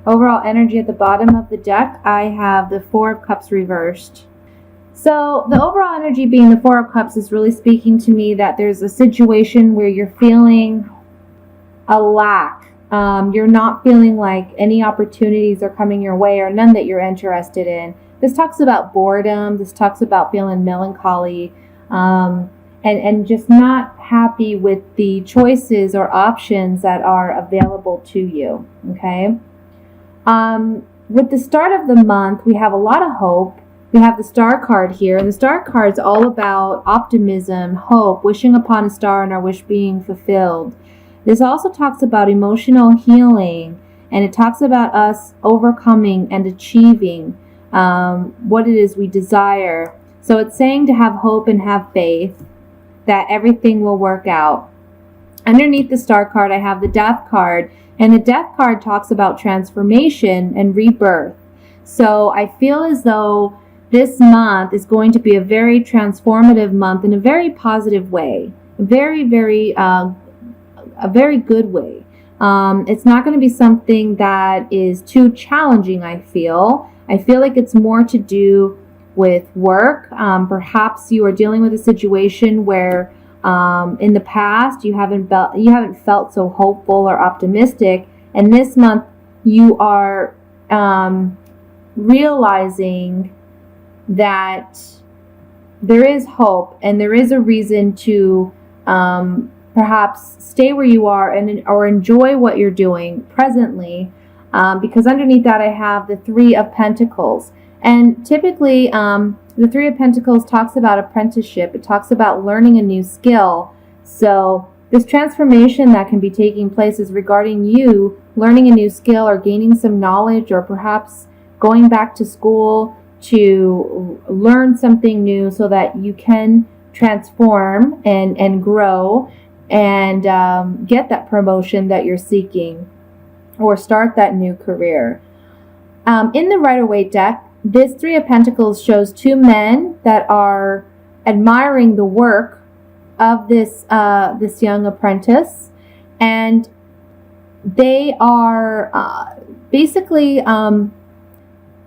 Overall energy at the bottom of the deck, I have the Four of Cups reversed. So the overall energy being the Four of Cups is really speaking to me that there's a situation where you're feeling a lack. You're not feeling like any opportunities are coming your way or none that you're interested in. This talks about boredom. This talks about feeling melancholy and just not happy with the choices or options that are available to you. Okay. With the start of the month, we have a lot of hope. We have the Star card here, and the Star card is all about optimism, hope, wishing upon a star and our wish being fulfilled. This also talks about emotional healing, and it talks about us overcoming and achieving what it is we desire. So it's saying to have hope and have faith that everything will work out. Underneath the Star card, I have the Death card, and the Death card talks about transformation and rebirth. So I feel as though this month is going to be a very transformative month in a very positive way, a very good way. It's not going to be something that is too challenging, I feel. I feel like it's more to do with work. Perhaps you are dealing with a situation where in the past you haven't felt so hopeful or optimistic, and this month you are realizing that there is hope and there is a reason to perhaps stay where you are or enjoy what you're doing presently, because underneath that I have the Three of Pentacles. And typically the Three of Pentacles talks about apprenticeship. It talks about learning a new skill. So this transformation that can be taking place is regarding you learning a new skill or gaining some knowledge, or perhaps going back to school to learn something new so that you can transform and grow and get that promotion that you're seeking or start that new career. In the Rider-Waite deck, this Three of Pentacles shows two men that are admiring the work of this young apprentice, and they are basically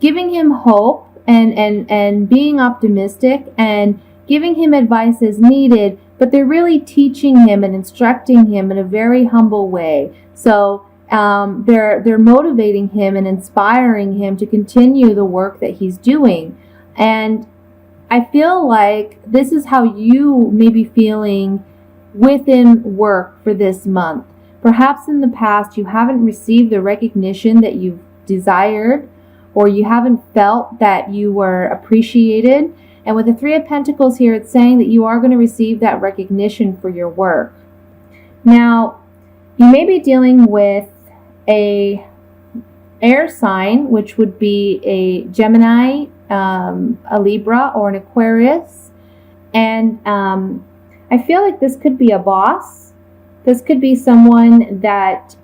giving him hope and being optimistic and giving him advice as needed, but they're really teaching him and instructing him in a very humble way. So they're motivating him and inspiring him to continue the work that he's doing. And I feel like this is how you may be feeling within work for this month. Perhaps in the past you haven't received the recognition that you've desired, or you haven't felt that you were appreciated. And with the Three of Pentacles here, it's saying that you are going to receive that recognition for your work. Now, you may be dealing with a air sign, which would be a Gemini, a Libra, or an Aquarius. And I feel like this could be a boss. This could be someone that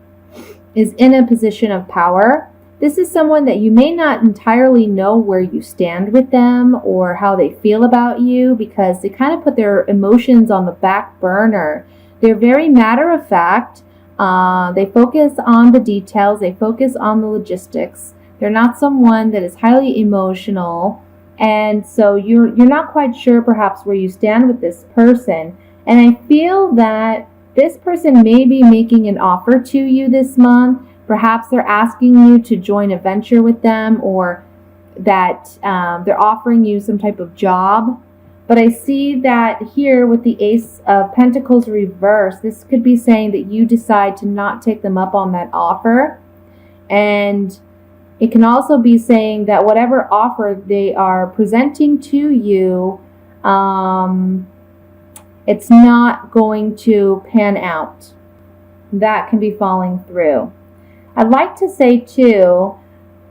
is in a position of power. This is someone that you may not entirely know where you stand with them or how they feel about you, because they kind of put their emotions on the back burner. They're very matter of fact. They focus on the details. They focus on the logistics. They're not someone that is highly emotional. And so you're not quite sure perhaps where you stand with this person. And I feel that this person may be making an offer to you this month. Perhaps they're asking you to join a venture with them, or that they're offering you some type of job. But I see that here with the Ace of Pentacles reversed, this could be saying that you decide to not take them up on that offer. And it can also be saying that whatever offer they are presenting to you, it's not going to pan out. That can be falling through. I'd like to say too,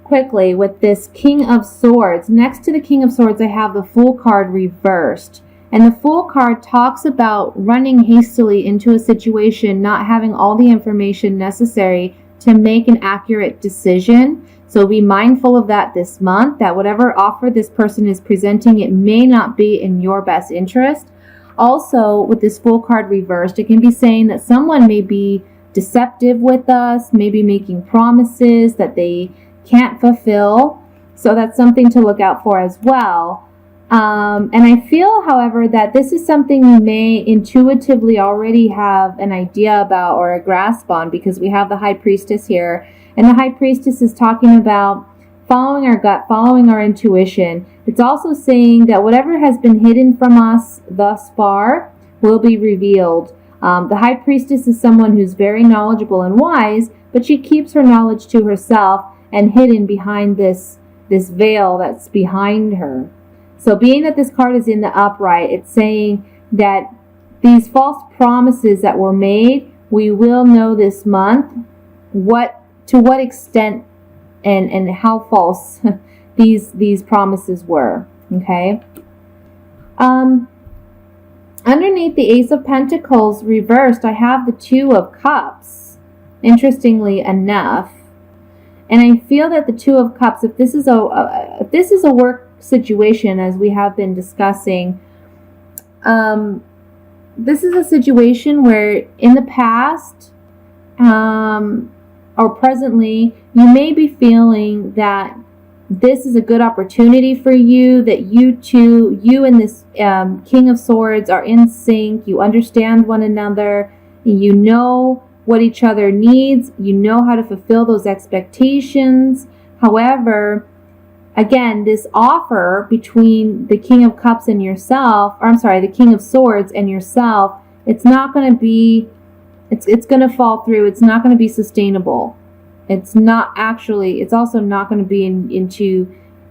quickly, with this King of Swords, next to the King of Swords I have the Fool card reversed. And the Fool card talks about running hastily into a situation, not having all the information necessary to make an accurate decision. So be mindful of that this month, that whatever offer this person is presenting, it may not be in your best interest. Also, with this Fool card reversed, it can be saying that someone may be deceptive with us, maybe making promises that they can't fulfill. So that's something to look out for as well. And I feel, however, that this is something you may intuitively already have an idea about or a grasp on, because we have the High Priestess here. And the High Priestess is talking about following our gut, following our intuition. It's also saying that whatever has been hidden from us thus far will be revealed. The High Priestess is someone who's very knowledgeable and wise, but she keeps her knowledge to herself and hidden behind this veil that's behind her. So being that this card is in the upright, it's saying that these false promises that were made, we will know this month to what extent and how false these promises were. Okay. Underneath the Ace of Pentacles reversed, I have the Two of Cups, interestingly enough. And I feel that the Two of Cups, if this is a work situation, as we have been discussing, this is a situation where in the past or presently, you may be feeling that this is a good opportunity for you, that you and this King of Swords are in sync, you understand one another, you know what each other needs, you know how to fulfill those expectations. However, again, this offer between the King of Cups and yourself, or I'm sorry, the King of Swords and yourself, it's not going to be, it's going to fall through. It's not going to be sustainable. It's also not going to be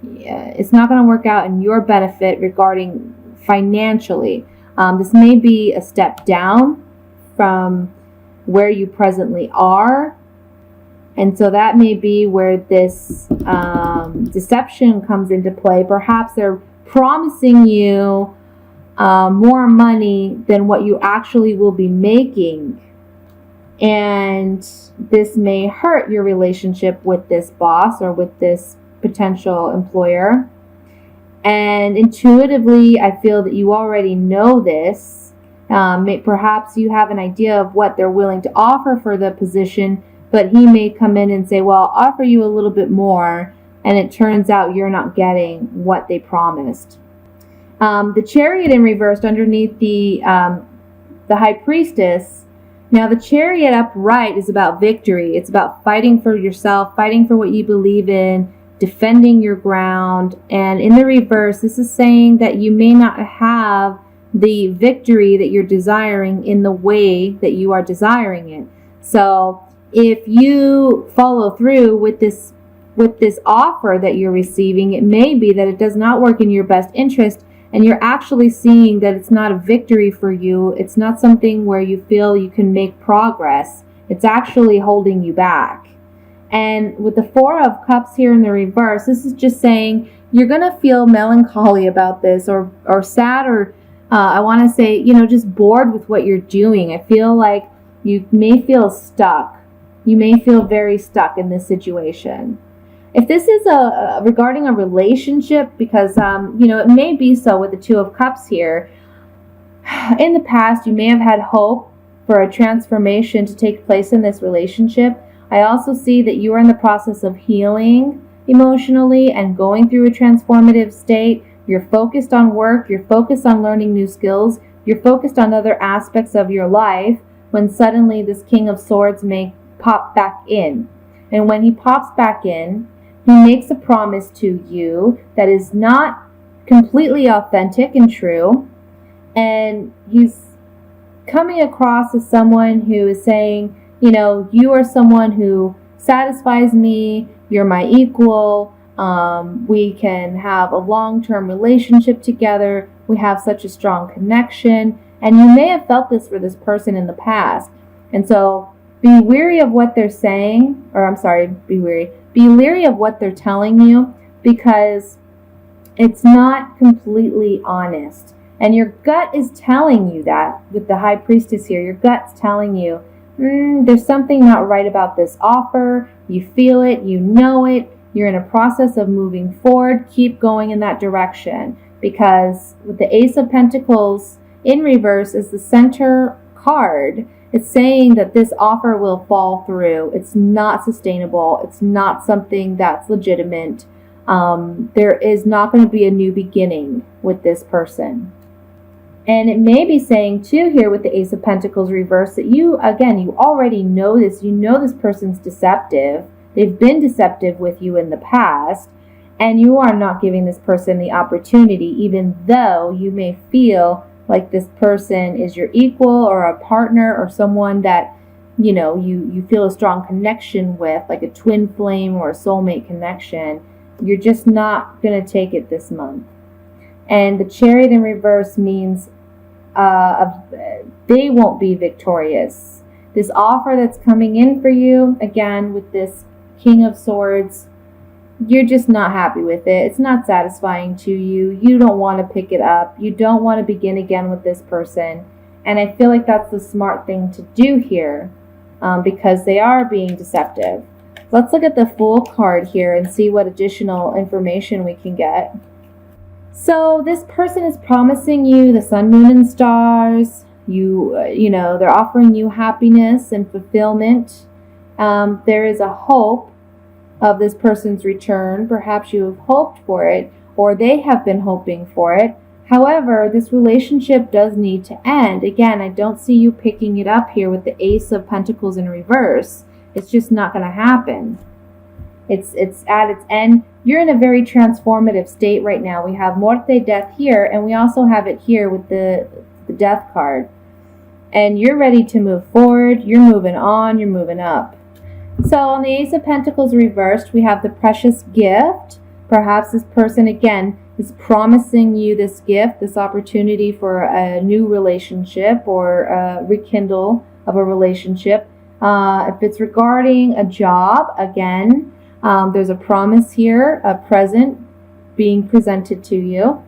it's not going to work out in your benefit regarding financially. This may be a step down from where you presently are. And so that may be where this deception comes into play. Perhaps they're promising you more money than what you actually will be making. And this may hurt your relationship with this boss or with this potential employer. And intuitively, I feel that you already know this. Perhaps you have an idea of what they're willing to offer for the position, but he may come in and say, well, I'll offer you a little bit more, and it turns out you're not getting what they promised. The Chariot in reversed underneath the High Priestess. Now, the Chariot upright is about victory. It's about fighting for yourself, fighting for what you believe in, defending your ground. And in the reverse, this is saying that you may not have the victory that you're desiring in the way that you are desiring it. So if you follow through with this offer that you're receiving, it may be that it does not work in your best interest, and you're actually seeing that it's not a victory for you. It's not something where you feel you can make progress. It's actually holding you back. And with the Four of Cups here in the reverse, this is just saying you're going to feel melancholy about this, or sad, or I want to say, just bored with what you're doing. I feel like you may feel stuck. You may feel very stuck in this situation. If this is regarding a relationship, because, it may be so with the Two of Cups here. In the past, you may have had hope for a transformation to take place in this relationship. I also see that you are in the process of healing emotionally and going through a transformative state. You're focused on work. You're focused on learning new skills. You're focused on other aspects of your life, when suddenly this King of Swords may pop back in. And when he pops back in, he makes a promise to you that is not completely authentic and true. And he's coming across as someone who is saying, you are someone who satisfies me. You're my equal. We can have a long-term relationship together. We have such a strong connection. And you may have felt this for this person in the past. And so be wary of what they're saying, be leery of what they're telling you, because it's not completely honest. And your gut is telling you that with the High Priestess here. Your gut's telling you, there's something not right about this offer. You feel it, you know it, you're in a process of moving forward. Keep going in that direction, because with the Ace of Pentacles in reverse is the center card, It's saying that this offer will fall through. It's not sustainable. It's not something that's legitimate. There is not going to be a new beginning with this person. And it may be saying too here with the Ace of Pentacles reversed that you already know this. You know this person's deceptive. They've been deceptive with you in the past. And you are not giving this person the opportunity, even though you may feel like this person is your equal or a partner or someone that, you feel a strong connection with, like a twin flame or a soulmate connection. You're just not going to take it this month. And the Chariot in reverse means they won't be victorious. This offer that's coming in for you, again, with this King of Swords, you're just not happy with it. It's not satisfying to you. You don't want to pick it up. You don't want to begin again with this person. And I feel like that's the smart thing to do here because they are being deceptive. Let's look at the Fool card here and see what additional information we can get. So this person is promising you the sun, moon, and stars. They're offering you happiness and fulfillment. There is a hope of this person's return. Perhaps you have hoped for it, or they have been hoping for it. However, this relationship does need to end. Again, I don't see you picking it up here with the Ace of Pentacles in reverse. It's just not going to happen. It's at its end. You're in a very transformative state right now. We have Muerte, death here, and we also have it here with the death card. And you're ready to move forward. You're moving on. You're moving up. So on the Ace of Pentacles reversed, we have the Precious Gift. Perhaps this person, again, is promising you this gift, this opportunity for a new relationship or a rekindle of a relationship. If it's regarding a job, again, there's a promise here, a present being presented to you.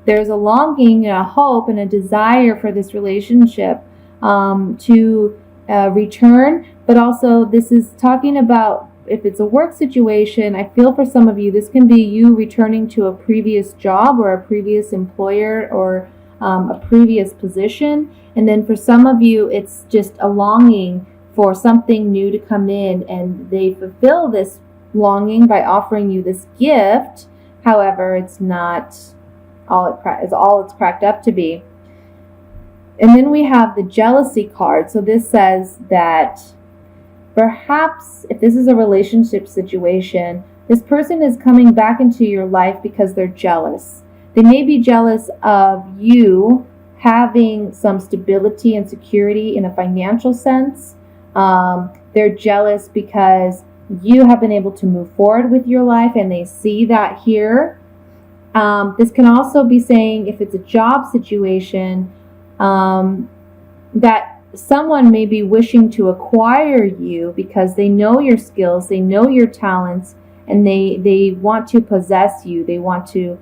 There's a longing and a hope and a desire for this relationship to return. But also this is talking about if it's a work situation, I feel for some of you, this can be you returning to a previous job or a previous employer or a previous position. And then for some of you, it's just a longing for something new to come in, and they fulfill this longing by offering you this gift. However, it's not all it's cracked up to be. And then we have the Jealousy card. So this says that perhaps if this is a relationship situation, this person is coming back into your life because they're jealous. They may be jealous of you having some stability and security in a financial sense. They're jealous because you have been able to move forward with your life and they see that here. This can also be saying if it's a job situation, that someone may be wishing to acquire you because they know your skills, they know your talents, and they want to possess you. They want to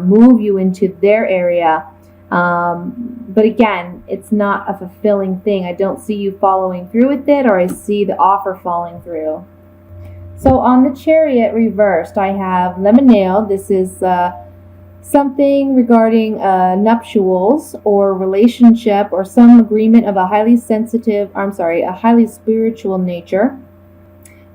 move you into their area. But again, it's not a fulfilling thing. I don't see you following through with it, or I see the offer falling through. So on the Chariot reversed, I have Lemonade. This is something regarding nuptials or relationship or some agreement of a highly spiritual nature.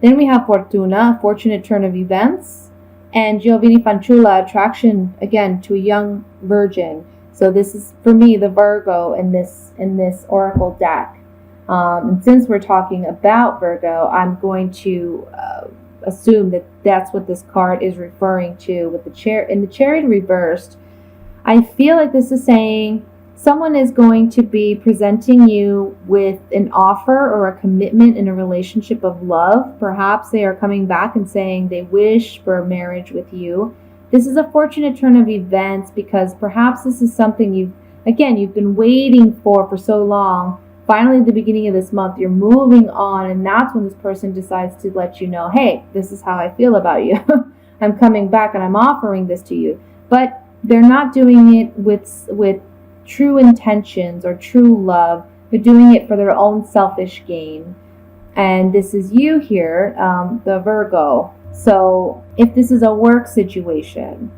Then we have Fortuna, fortunate turn of events, and Giovanni Fanciulla, attraction again to a young virgin. So this is for me the Virgo in this oracle deck. And since we're talking about Virgo, I'm going to assume that that's what this card is referring to with the Chariot reversed. I feel like this is saying someone is going to be presenting you with an offer or a commitment in a relationship of love. Perhaps they are coming back and saying they wish for a marriage with you. This is a fortunate turn of events because perhaps this is something you've been waiting for so long. Finally, at the beginning of this month, you're moving on, and that's when this person decides to let you know, hey, this is how I feel about you. I'm coming back and I'm offering this to you. But they're not doing it with true intentions or true love. They're doing it for their own selfish gain. And this is you here, the Virgo. So if this is a work situation,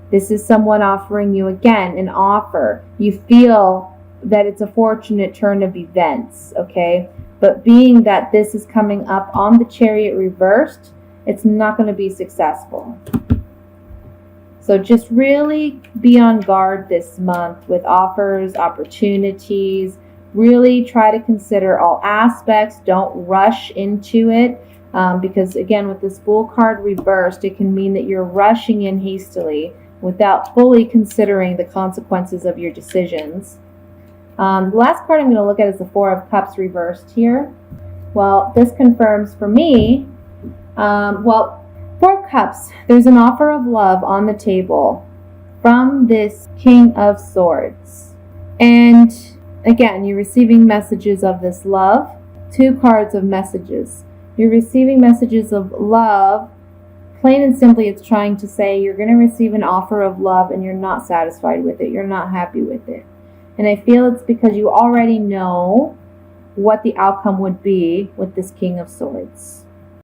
this is someone offering you, again, an offer. You feel that it's a fortunate turn of events, okay? But being that this is coming up on the Chariot reversed, it's not going to be successful. So just really be on guard this month with offers, opportunities. Really try to consider all aspects. Don't rush into it. Because again, with this Fool card reversed, it can mean that you're rushing in hastily without fully considering the consequences of your decisions. The last card I'm going to look at is the Four of Cups reversed here. Well, this confirms for me, Four of Cups, there's an offer of love on the table from this King of Swords. And again, you're receiving messages of this love. Two cards of messages. You're receiving messages of love. Plain and simply, it's trying to say you're going to receive an offer of love and you're not satisfied with it. You're not happy with it. And I feel it's because you already know what the outcome would be with this King of Swords.